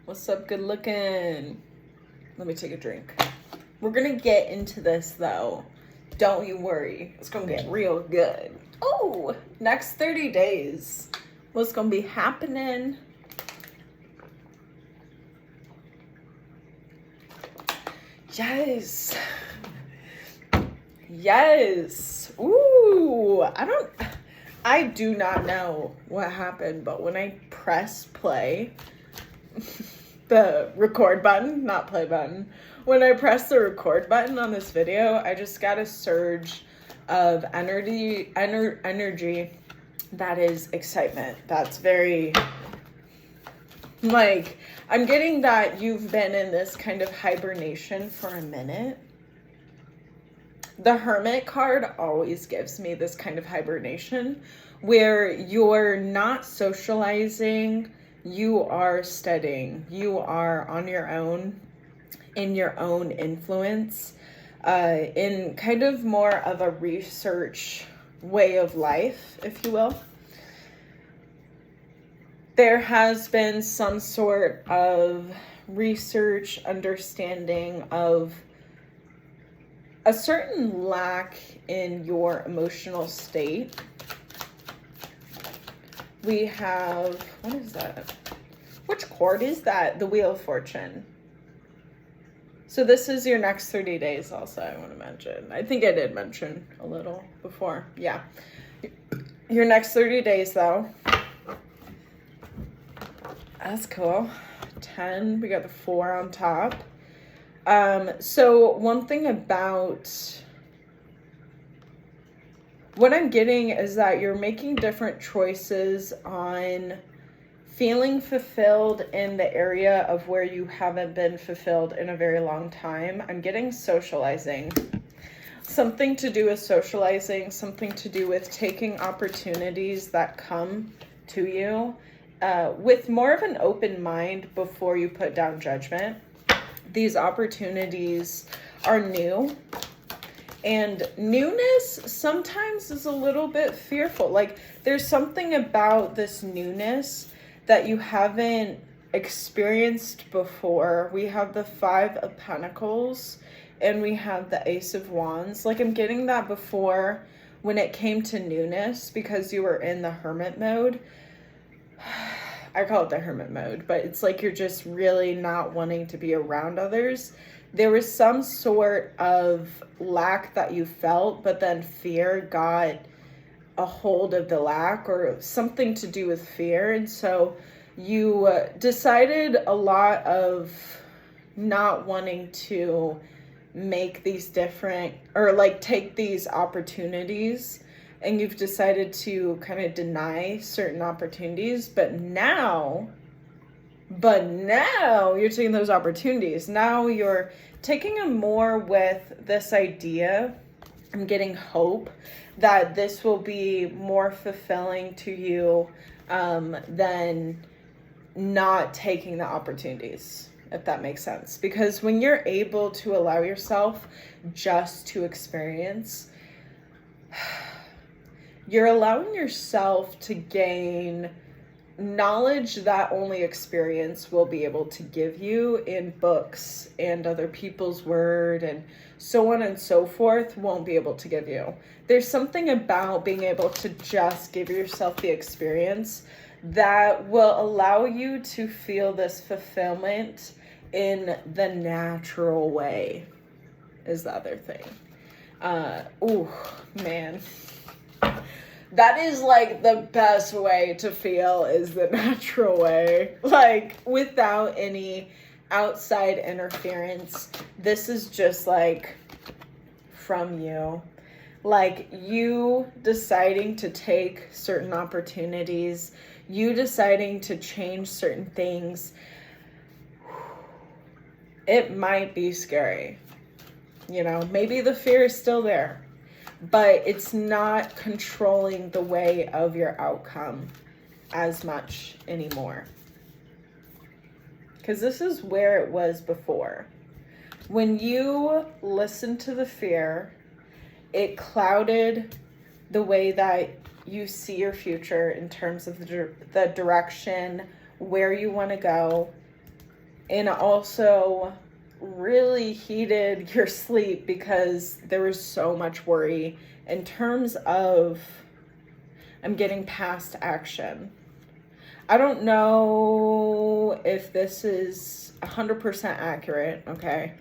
What's up, good looking? Let me take a drink. We're gonna get into this though. Don't you worry. It's gonna get real good. Oh, next 30 days. What's gonna be happening? Yes. Yes. Ooh, I do not know what happened, but when I press play, the record button, not play button, when I press the record button on this video, I just got a surge of energy that is excitement. That's very, like, I'm getting that you've been in this kind of hibernation for a minute. The Hermit card always gives me this kind of hibernation where you're not socializing, you are studying, you are on your own, in your own influence, in kind of more of a research way of life, if you will. There has been some sort of research understanding of a certain lack in your emotional state. We have, what is that? Which card is that? The Wheel of Fortune. So this is your next 30 days also, I want to mention. I think I did mention a little before. Yeah. Your next 30 days though. That's cool. 10, we got the 4 on top. So one thing about what I'm getting is that you're making different choices on feeling fulfilled in the area of where you haven't been fulfilled in a very long time. I'm getting socializing. Something to do with socializing, something to do with taking opportunities that come to you with more of an open mind before you put down judgment. These opportunities are new, and newness sometimes is a little bit fearful. Like, there's something about this newness that you haven't experienced before. We have the 5 of Pentacles and we have the Ace of Wands. Like, I'm getting that before when it came to newness because you were in the hermit mode. I call it the hermit mode, but it's like you're just really not wanting to be around others. There was some sort of lack that you felt, but then fear got a hold of the lack, or something to do with fear. And so you decided a lot of not wanting to make these different, or like take these opportunities, and you've decided to kind of deny certain opportunities, but now you're taking those opportunities. Now you're taking them more with this idea. I'm getting hope that this will be more fulfilling to you than not taking the opportunities, if that makes sense. Because when you're able to allow yourself just to experience, you're allowing yourself to gain knowledge that only experience will be able to give you, in books and other people's word and so on and so forth won't be able to give you. There's something about being able to just give yourself the experience that will allow you to feel this fulfillment in the natural way, is the other thing. Ooh, man. That is like the best way to feel, is the natural way, like without any outside interference. This is just like from you, like you deciding to take certain opportunities, you deciding to change certain things. It might be scary, you know, maybe the fear is still there, but it's not controlling the way of your outcome as much anymore. Because this is where it was before. When you listened to the fear, it clouded the way that you see your future in terms of the direction, where you want to go. And also really heated your sleep because there was so much worry in terms of I'm getting past action. I don't know if this is 100% accurate, okay?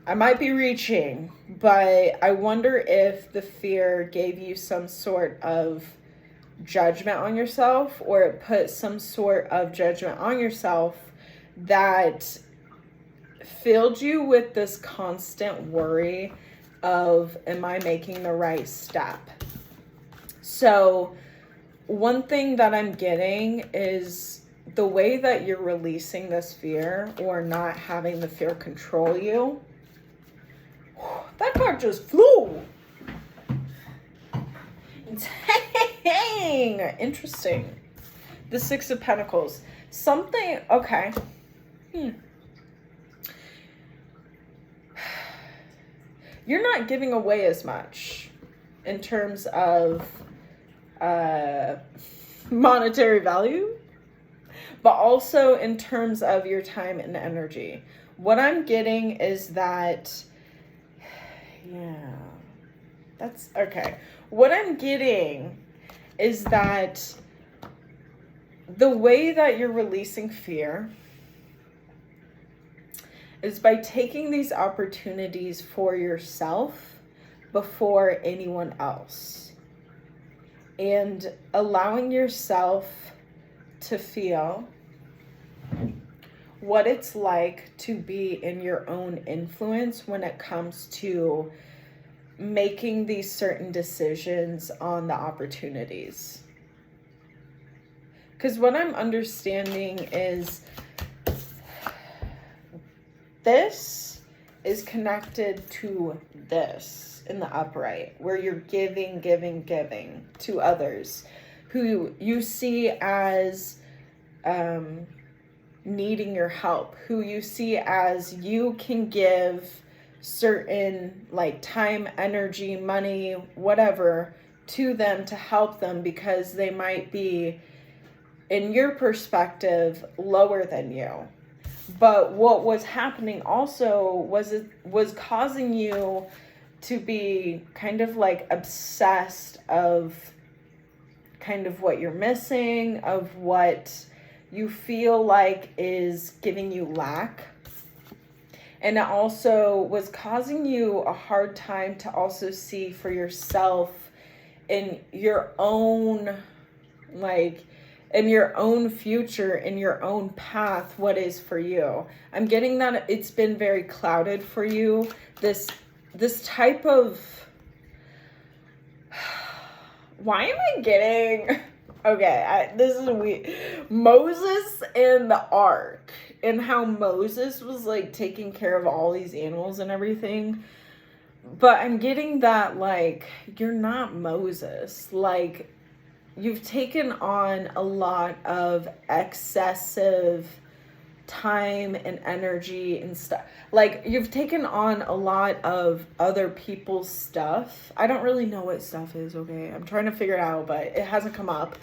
I might be reaching, but I wonder if the fear gave you some sort of judgment on yourself, or it put some sort of judgment on yourself that filled you with this constant worry of, am I making the right step? So one thing that I'm getting is the way that you're releasing this fear or not having the fear control you. That card just flew. Dang, interesting. The Six of Pentacles. Something, okay. You're not giving away as much in terms of monetary value, but also in terms of your time and energy. What I'm getting is that, yeah, that's okay. What I'm getting is that the way that you're releasing fear is by taking these opportunities for yourself before anyone else, and allowing yourself to feel what it's like to be in your own influence when it comes to making these certain decisions on the opportunities. Because what I'm understanding is this is connected to this in the upright, where you're giving to others who you see as needing your help, who you see as you can give certain like time, energy, money, whatever to them to help them because they might be, in your perspective, lower than you. But what was happening also was causing you to be kind of like obsessed of kind of what you're missing, of what you feel like is giving you lack. And it also was causing you a hard time to also see for yourself in your own, like, in your own future, in your own path, what is for you. I'm getting that it's been very clouded for you. This type of, why am I getting, okay, this is weird. Moses and the ark, and how Moses was like taking care of all these animals and everything. But I'm getting that, like, you're not Moses. Like, you've taken on a lot of excessive time and energy and stuff. Like, you've taken on a lot of other people's stuff. I don't really know what stuff is, okay? I'm trying to figure it out, but it hasn't come up.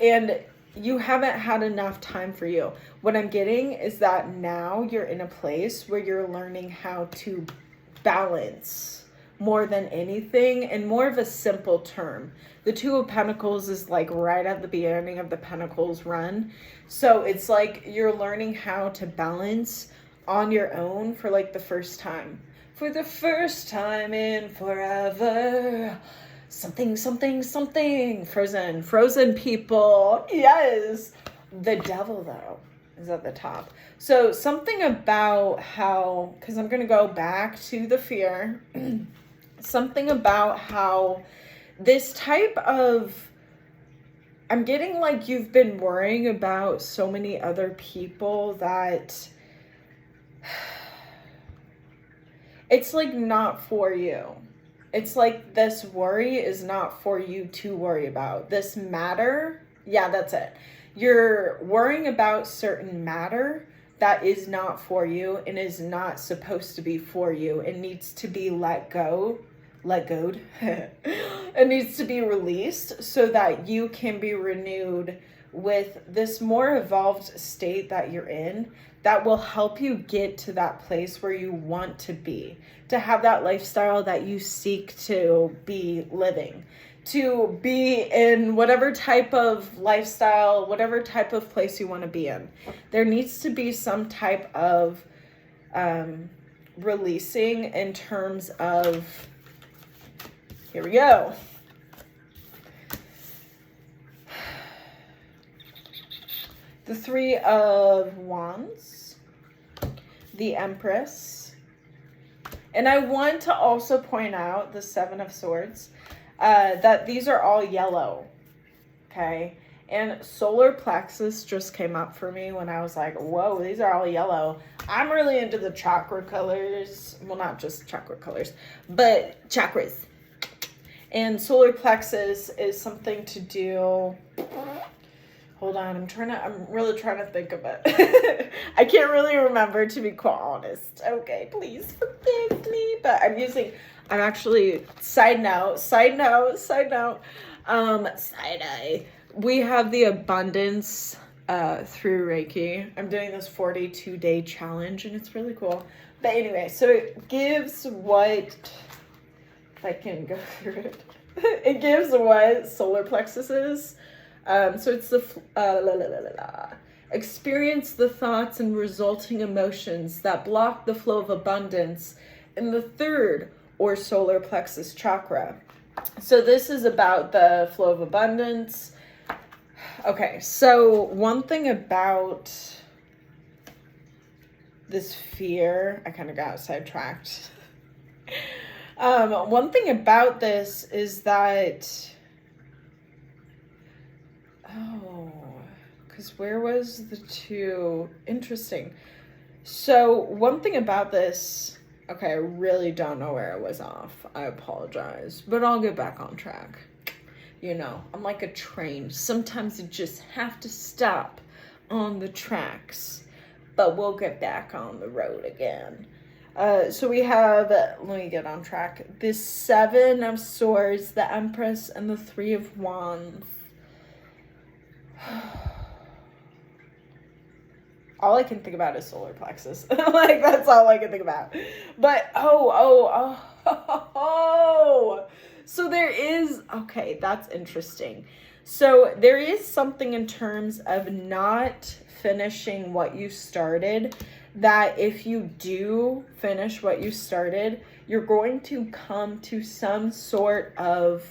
And you haven't had enough time for you. What I'm getting is that now you're in a place where you're learning how to balance more than anything, and more of a simple term. The Two of Pentacles is like right at the beginning of the Pentacles run. So it's like you're learning how to balance on your own for like the first time. For the first time in forever. Something, something, something. Frozen people. Yes. The devil, though, is at the top. So something about how, because I'm going to go back to the fear. Something about how this type of, I'm getting like you've been worrying about so many other people that it's like not for you. It's like this worry is not for you to worry about. This matter, yeah, that's it. You're worrying about certain matter that is not for you and is not supposed to be for you. It needs to be let go. It needs to be released so that you can be renewed with this more evolved state that you're in that will help you get to that place where you want to be, to have that lifestyle that you seek to be living, to be in whatever type of lifestyle, whatever type of place you want to be in. There needs to be some type of releasing in terms of, here we go. The Three of Wands, the Empress, and I want to also point out the Seven of Swords, that these are all yellow, okay? And solar plexus just came up for me when I was like, whoa, these are all yellow. I'm really into the chakra colors. Well, not just chakra colors, but chakras. And solar plexus is something to do... Hold on, I'm really trying to think of it. I can't really remember, to be quite honest. Okay, please forgive me. But I'm actually, side note, we have the abundance through Reiki. I'm doing this 42-day challenge, and it's really cool. But anyway, so it gives what, if I can go through it, it gives what solar plexus is. So it's the experience the thoughts and resulting emotions that block the flow of abundance in the third or solar plexus chakra. So this is about the flow of abundance. Okay, so one thing about this fear, I kind of got sidetracked. One thing about this is that, because where was the two? Interesting. So one thing about this, okay, I really don't know where I was off. I apologize, but I'll get back on track. You know, I'm like a train. Sometimes you just have to stop on the tracks, but we'll get back on the road again. So we have, let me get on track, this Seven of Swords, the Empress, and the Three of Wands. All I can think about is solar plexus. Like, that's all I can think about. But, so there is, okay, that's interesting. So there is something in terms of not finishing what you started, that if you do finish what you started, you're going to come to some sort of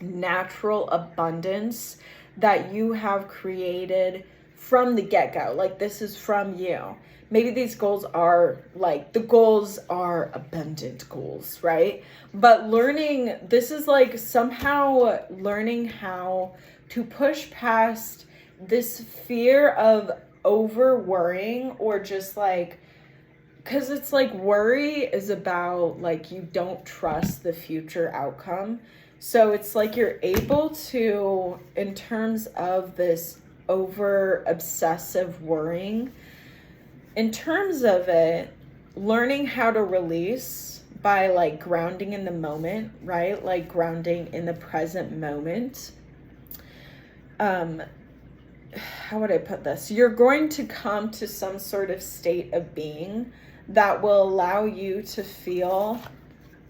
natural abundance that you have created from the get-go. Like, this is from you. Maybe these goals are like, the goals are abundant goals, right? But this is like somehow learning how to push past this fear of over worrying, or just like, because it's like worry is about like, you don't trust the future outcome. So it's like you're able to, in terms of this over obsessive worrying, in terms of it, learning how to release by like grounding in the moment, right? Like grounding in the present moment. How would I put this? You're going to come to some sort of state of being that will allow you to feel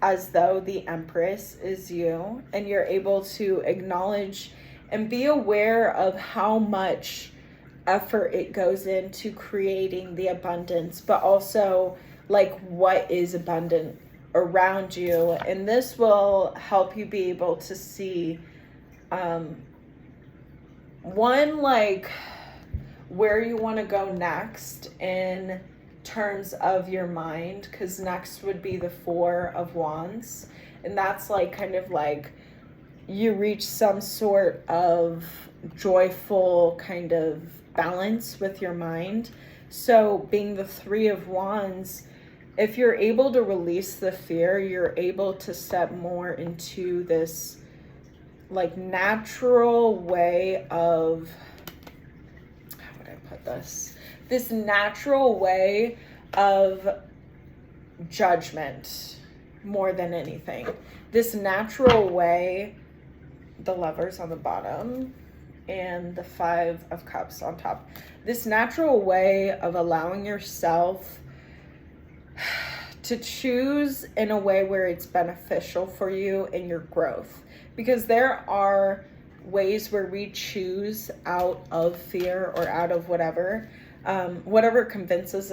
as though the Empress is you, and you're able to acknowledge and be aware of how much effort it goes into creating the abundance, but also like what is abundant around you. And this will help you be able to see one, like where you want to go next in terms of your mind, because next would be the Four of Wands, and that's like kind of like you reach some sort of joyful kind of balance with your mind. So being the Three of Wands, if you're able to release the fear, you're able to step more into this like natural way of, how would I put this? This natural way of judgment more than anything. This natural way, the Lovers on the bottom. and the Five of Cups on top. This natural way of allowing yourself to choose in a way where it's beneficial for you in your growth. Because there are ways where we choose out of fear or out of whatever convinces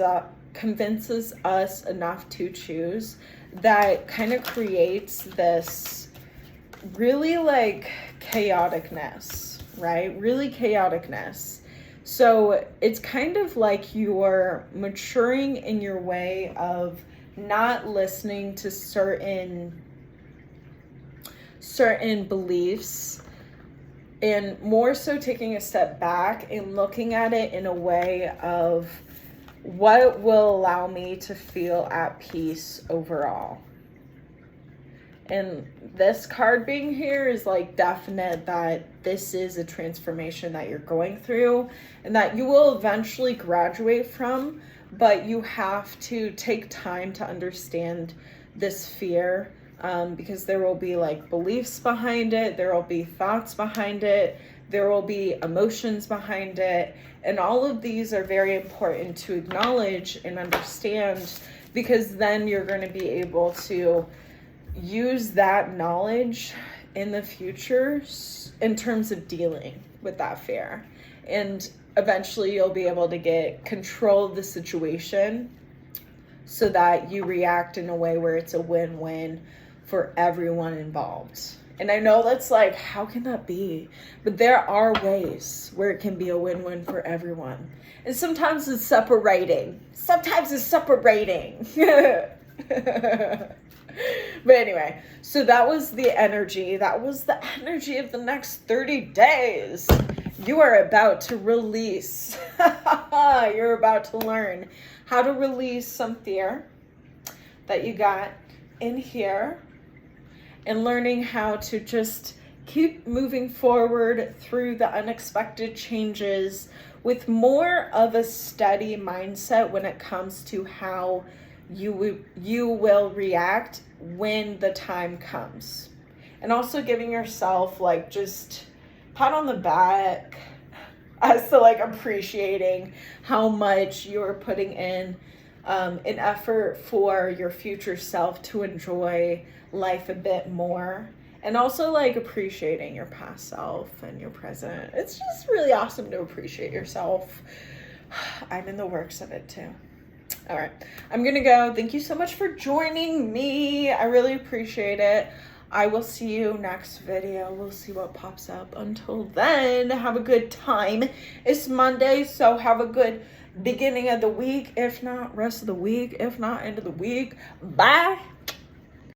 us enough to choose, that kind of creates this really like chaoticness, right? Really chaoticness. So it's kind of like you're maturing in your way of not listening to certain beliefs, and more so taking a step back and looking at it in a way of what will allow me to feel at peace overall. And this card being here is like definite that this is a transformation that you're going through and that you will eventually graduate from, but you have to take time to understand this fear, because there will be like beliefs behind it, there will be thoughts behind it, there will be emotions behind it, and all of these are very important to acknowledge and understand, because then you're going to be able to use that knowledge in the future in terms of dealing with that fear. And eventually you'll be able to get control of the situation so that you react in a way where it's a win-win for everyone involved. And I know that's like, how can that be? But there are ways where it can be a win-win for everyone. And sometimes it's separating. But anyway, so that was the energy. That was the energy of the next 30 days. You are about to release. You're about to learn how to release some fear that you got in here, and learning how to just keep moving forward through the unexpected changes with more of a steady mindset when it comes to how you will react when the time comes. And also giving yourself like just pat on the back as to like appreciating how much you're putting in an effort for your future self to enjoy life a bit more, and also like appreciating your past self and your present. It's just really awesome to appreciate yourself. I'm in the works of it too. All right, I'm gonna go. Thank you so much for joining me. I really appreciate it. I will see you next video. We'll see what pops up. Until then, have a good time. It's Monday, so have a good beginning of the week. If not, rest of the week. If not, end of the week. Bye.